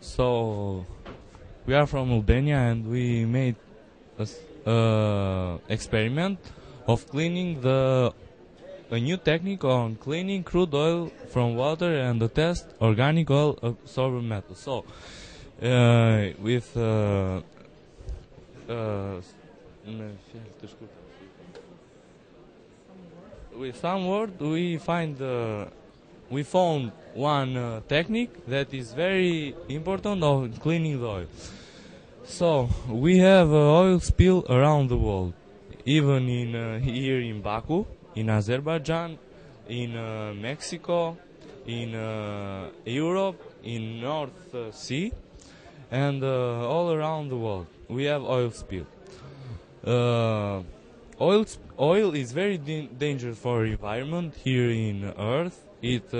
So we are from Albania, and we made a experiment of cleaning a new technique on cleaning crude oil from water and the test organic oil absorbent method. So with with some word we found one technique that is very important of cleaning the oil. So we have oil spill around the world, even in here in Baku, in Azerbaijan, in Mexico, in Europe, in North Sea, and all around the world we have oil spill. Oil is very dangerous for environment here in Earth. It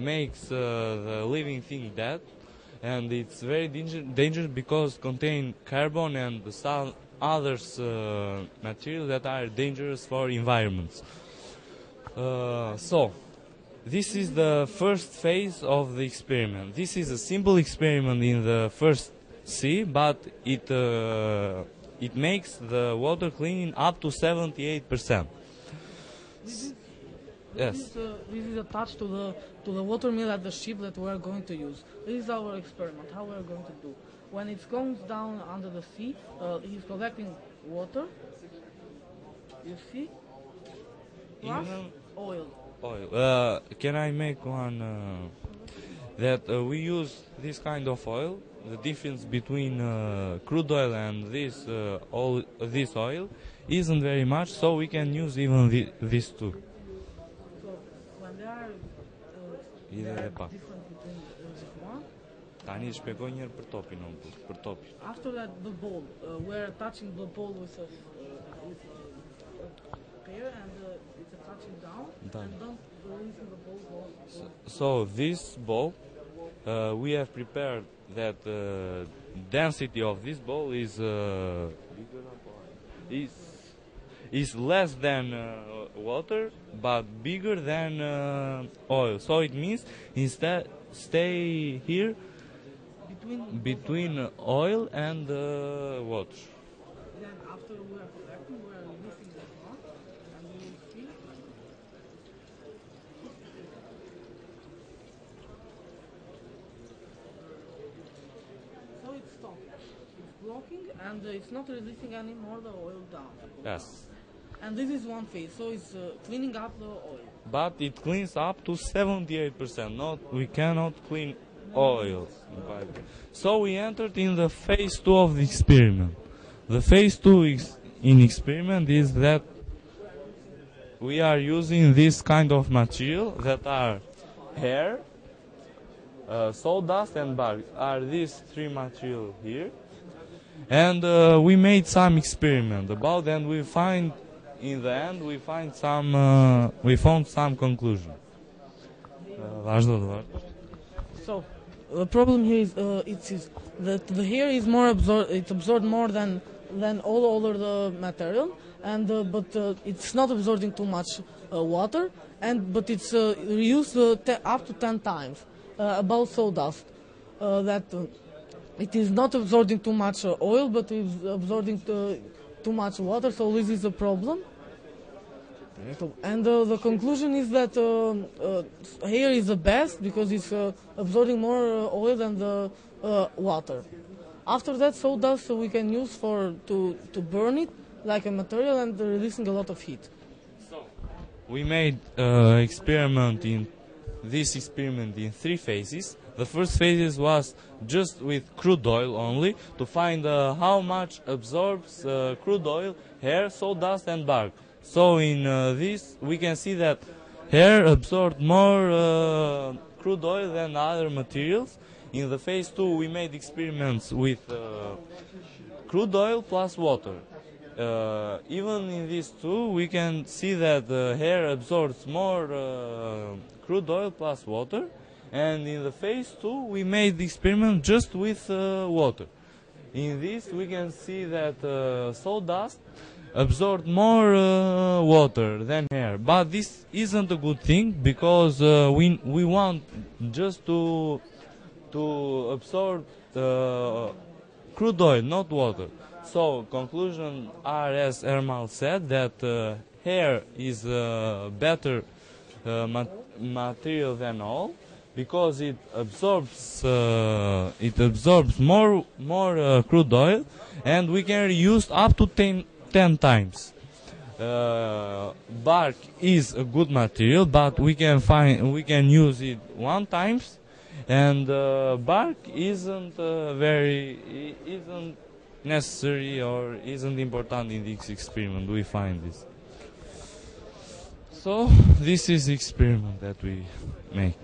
makes the living thing dead, and it's very dangerous because contain carbon and some others materials that are dangerous for environments. So this is the first phase of the experiment. This is a simple experiment in the first sea, but it makes the water cleaning up to 78%. Yes. This is attached to the water mill at the ship that we are going to use. This is our experiment. How we are going to do. When it goes down under the sea, he's collecting water. You see? Plus oil. Oil. Can I make one that we use this kind of oil? The difference between crude oil and this oil isn't very much, so we can use even these two. So when they are different between this one. After that, the bowl. We're touching the bowl with a pair, and it's touching down, and don't releasing the bowl. So this bowl, we have prepared that density of this bowl is less than water, but bigger than oil. So it means instead stay here between oil and water. Then after we are collecting, we are releasing the front, and you will see. So it's stopped. It's blocking, and it's not releasing any more the oil down. Yes. And this is one phase, so it's cleaning up the oil. But it cleans up to 78%. We cannot clean oil. So we entered in the phase 2 of the experiment. The phase 2 in experiment is that we are using this kind of material that are hair, sawdust, and bark. Are these three material here? And we made some experiment about, and we find in the end we found some conclusion. So the problem here is that the hair is more absorbed more than all other material, and but it's not absorbing too much water, but it's reused up to 10 times about sawdust. That it is not absorbing too much oil, but it's absorbing too much water. So this is a problem. And the conclusion is that hair is the best because it's absorbing more oil than the water. After that, sawdust we can use to burn it like a material and releasing a lot of heat. So we made experiment in three phases. The first phase was just with crude oil only to find how much absorbs crude oil, hair, sawdust, and bark. So in this we can see that hair absorbed more crude oil than other materials. In the phase 2 we made experiments with crude oil plus water. Even in these two we can see that hair absorbs more crude oil plus water, and in the phase 2 we made the experiment just with water. In this we can see that sawdust absorb more water than hair. But this isn't a good thing because we want just to absorb crude oil, not water. So conclusion are, as Ermal said, that hair is better material than oil because it absorbs more crude oil, and we can reuse up to 10 times. Bark is a good material, but we can use it one times, and bark isn't isn't necessary or isn't important in this experiment. We find this. So this is the experiment that we make.